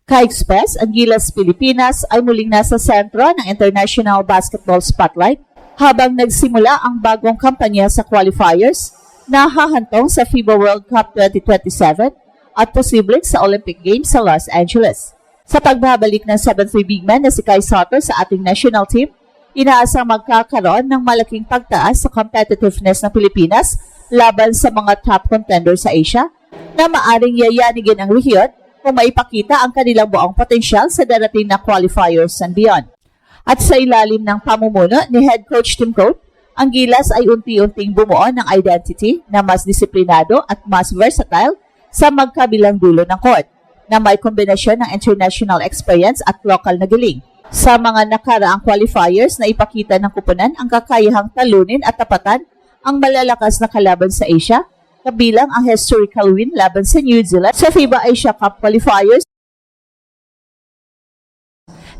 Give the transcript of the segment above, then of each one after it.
Ka-Express, ang Gilas Pilipinas ay muling nasa sentro ng International Basketball Spotlight habang nagsimula ang bagong kampanya sa qualifiers na hahantong sa FIBA World Cup 2027 at posibleng sa Olympic Games sa Los Angeles. Sa pagbabalik ng 7'3" big man na si Kai Sotto sa ating national team, inaasang magkakaroon ng malaking pagtaas sa competitiveness ng Pilipinas laban sa mga top contenders sa Asia na maaring yayanigin ang rehiyon kung maipakita ang kanilang buong potensyal sa darating na qualifiers and beyond. At sa ilalim ng pamumuno ni Head Coach Tim Coate, ang Gilas ay unti-unting bumuo ng identity na mas disiplinado at mas versatile sa magkabilang dulo ng court, na may kombinasyon ng international experience at local na galing. Sa mga nakaraang qualifiers na ipakita ng kupunan ang kakayahang talunin at tapatan ang malalakas na kalaban sa Asia, kabilang ang historical win laban sa New Zealand sa FIBA Asia Cup qualifiers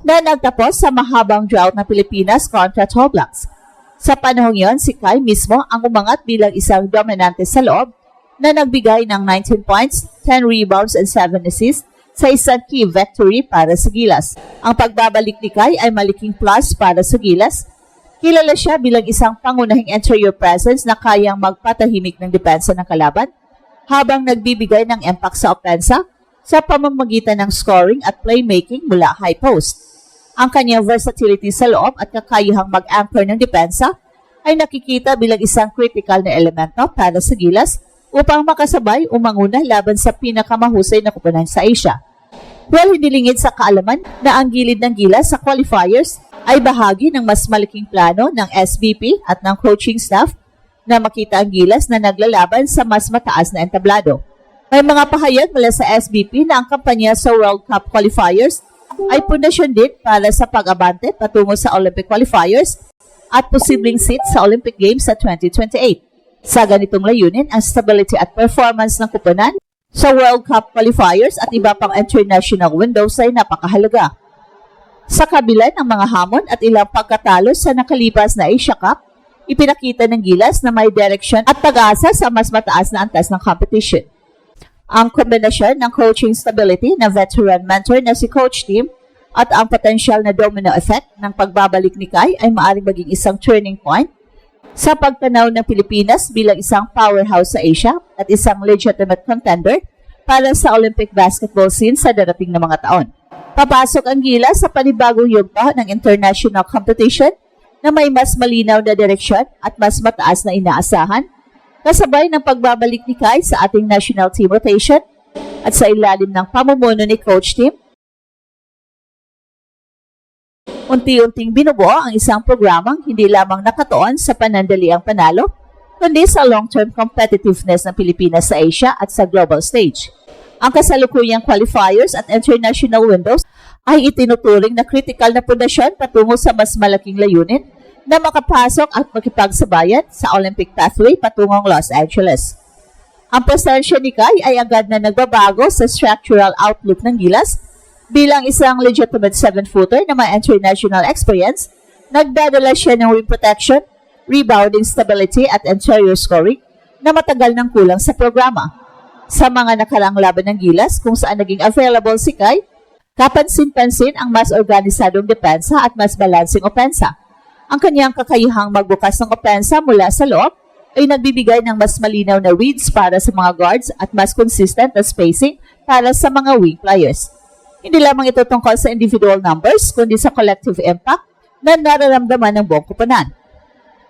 na nagtapos sa mahabang drought ng Pilipinas kontra All Blacks. Sa panahong yon, si Kai mismo ang umangat bilang isang dominante sa loob na nagbigay ng 19 points, 10 rebounds and 7 assists sa isang key victory para sa Gilas. Ang pagbabalik ni Kai ay malaking plus para sa Gilas. Kilala siya bilang isang pangunahing interior presence na kayang magpatahimik ng depensa ng kalaban habang nagbibigay ng impact sa opensa sa pamamagitan ng scoring at playmaking mula high post. Ang kanyang versatility sa loob at kakayahang mag-anchor ng depensa ay nakikita bilang isang critical na elemento para sa Gilas upang makasabay o manguna laban sa pinakamahusay na kupunan sa Asia. Well, hindi lingid sa kaalaman na ang gilid ng Gilas sa qualifiers ay bahagi ng mas malaking plano ng SBP at ng coaching staff na makita ang Gilas na naglalaban sa mas mataas na entablado. May mga pahayag mula sa SBP na ang kampanya sa World Cup qualifiers ay pundasyon din para sa pag-abante patungo sa Olympic qualifiers at posibleng seat sa Olympic Games sa 2028. Sa ganitong layunin, ang stability at performance ng kupunan sa World Cup qualifiers at iba pang international windows ay napakahalaga. Sa kabila ng mga hamon at ilang pagkatalo sa nakalipas na Asia Cup, ipinakita ng Gilas na may direksyon at pag-asa sa mas mataas na antas ng competition. Ang kombinasyon ng coaching stability na veteran mentor na si Coach Tim at ang potensyal na domino effect ng pagbabalik ni Kai ay maaaring maging isang turning point sa pagtanaw ng Pilipinas bilang isang powerhouse sa Asia at isang legitimate contender para sa Olympic basketball scene sa darating na mga taon. Papasok ang Gilas sa panibagong yugto ng international competition na may mas malinaw na direksyon at mas mataas na inaasahan, kasabay ng pagbabalik ni Kai sa ating national team rotation at sa ilalim ng pamumuno ni Coach Tim. Unti-unting binubuo ang isang programang hindi lamang nakatuon sa panandaliang panalo, kundi sa long-term competitiveness ng Pilipinas sa Asia at sa global stage. Ang kasalukuyang qualifiers at international windows ay itinuturing na critical na pundasyon patungo sa mas malaking layunin na makapasok at makipagsabayan sa Olympic pathway patungong Los Angeles. Ang presensya ni Kai ay agad na nagbabago sa structural outlook ng Gilas bilang isang legitimate 7-footer na may international experience. Nagdadala siya ng rim protection, rebounding stability at interior scoring na matagal nang kulang sa programa. Sa mga nakaraang laban ng Gilas kung saan naging available si Kai, kapansin-pansin ang mas organisadong depensa at mas balancing opensa. Ang kanyang kakayahang magbukas ng opensa mula sa loob ay nagbibigay ng mas malinaw na reads para sa mga guards at mas consistent na spacing para sa mga wing players. Hindi lamang ito tungkol sa individual numbers, kundi sa collective impact na nararamdaman ng buong kupunan.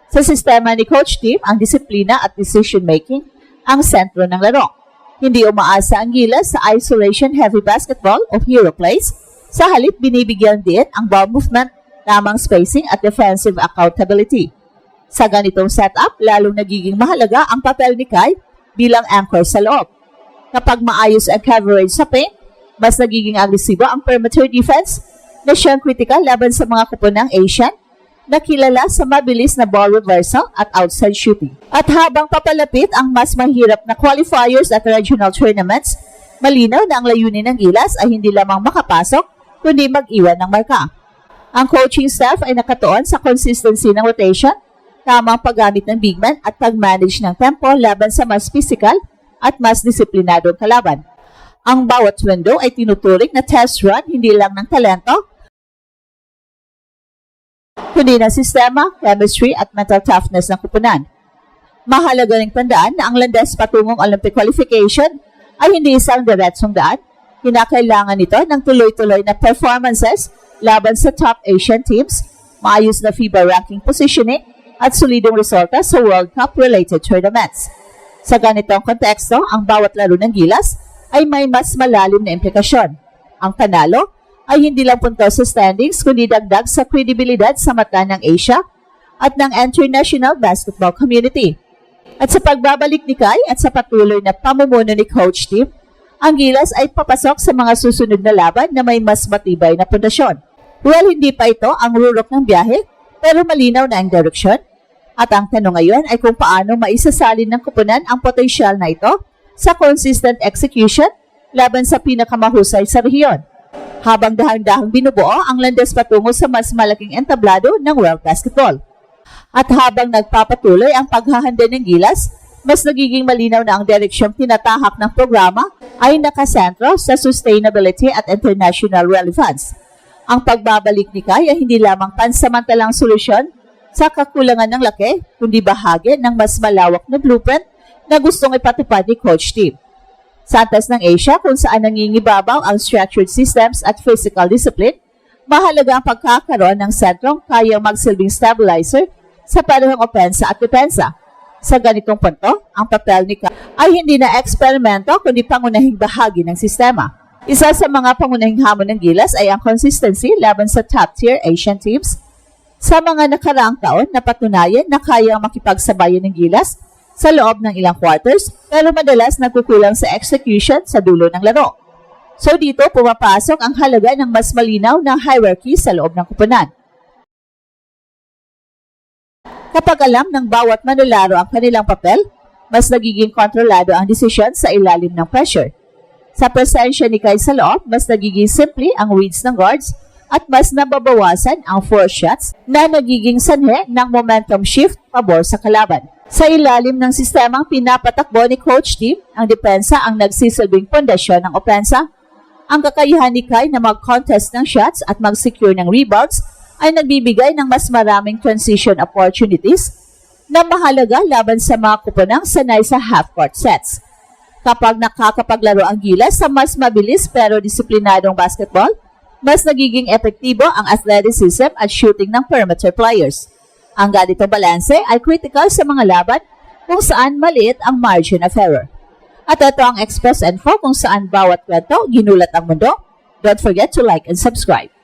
Sa sistema ni Coach Tim, ang disiplina at decision-making ang sentro ng laro. Hindi umaasa ang Gilas sa isolation-heavy basketball o hero plays. Sa halip, binibigyan din ang ball movement, tamang spacing at defensive accountability. Sa ganitong setup, lalong nagiging mahalaga ang papel ni Kai bilang anchor sa loob. Kapag maayos ang coverage sa paint, mas nagiging agresibo ang perimeter defense na siyang critical laban sa mga kupunang Asian na kilala sa mabilis na ball reversal at outside shooting. At habang papalapit ang mas mahirap na qualifiers at regional tournaments, malinaw na ang layunin ng Gilas ay hindi lamang makapasok, kundi mag-iwan ng marka. Ang coaching staff ay nakatuon sa consistency ng rotation, tamang paggamit ng big man at pag-manage ng tempo laban sa mas physical at mas disiplinadong kalaban. Ang bawat window ay tinuturing na test run hindi lang ng talento, kundi ng sistema, chemistry at mental toughness ng kupunan. Mahalaga ring tandaan na ang landas patungong Olympic qualification ay hindi isang diretsong daan. Kinakailangan nito ng tuloy-tuloy na performances laban sa top Asian teams, maayos na FIBA ranking positioning at solidong resulta sa World Cup-related tournaments. Sa ganitong konteksto, ang bawat laro ng Gilas ay may mas malalim na implikasyon. Ang panalo ay hindi lang puntos sa standings kundi dagdag sa kredibilidad sa mata ng Asia at ng international basketball community. At sa pagbabalik ni Kai at sa patuloy na pamumuno ni Coach Tim, ang Gilas ay papasok sa mga susunod na laban na may mas matibay na pundasyon. Well, hindi pa ito ang rurok ng biyahe, pero malinaw na ang direksyon. At ang tanong ngayon ay kung paano maisasalin ng kupunan ang potensyal na ito sa consistent execution laban sa pinakamahusay sa rehiyon. Habang dahang-dahang binubuo ang landas patungo sa mas malaking entablado ng world basketball. At habang nagpapatuloy ang paghahanda ng Gilas, mas nagiging malinaw na ang direksyong tinatahak ng programa ay nakasentro sa sustainability at international relevance. Ang pagbabalik ni Kai ay hindi lamang pansamantalang solusyon sa kakulangan ng laki, kundi bahagi ng mas malawak na blueprint na gustong ipatupad ni Coach Tim. Sa antas ng Asia kung saan nangingibabaw ang structured systems at physical discipline, mahalaga ang pagkakaroon ng sentrong kayang magsilbing stabilizer sa panahong opensa at depensa. Sa ganitong punto, ang papel ni Kai ay hindi na eksperimento kundi pangunahing bahagi ng sistema. Isa sa mga pangunahing hamon ng Gilas ay ang consistency laban sa top-tier Asian teams. Sa mga nakaraang taon, napatunayan na kayang makipagsabayan ng Gilas sa loob ng ilang quarters pero madalas nagkukulang sa execution sa dulo ng laro. So dito pumapasok ang halaga ng mas malinaw na hierarchy sa loob ng kupunan. Kapag alam ng bawat manlalaro ang kanilang papel, mas nagiging kontrolado ang desisyon sa ilalim ng pressure. Sa presensya ni Kai sa loob, mas nagiging simple ang reads ng guards at mas nababawasan ang force shots na nagiging sanhe ng momentum shift pabor sa kalaban. Sa ilalim ng sistemang pinapatakbo ni Coach Tim, ang depensa ang nagsisilbing pundasyon ng opensa. Ang kakayahan ni Kai na mag-contest ng shots at mag-secure ng rebounds ay nagbibigay ng mas maraming transition opportunities na mahalaga laban sa mga kupunang sanay sa half-court sets. Kapag nakakapaglaro ang Gilas sa mas mabilis pero disiplinadong basketball, mas nagiging epektibo ang athleticism at shooting ng perimeter players. Ang ganitong balanse ay critical sa mga laban kung saan maliit ang margin of error. At ito ang Express Info kung saan bawat kwento ginulat ang mundo. Don't forget to like and subscribe.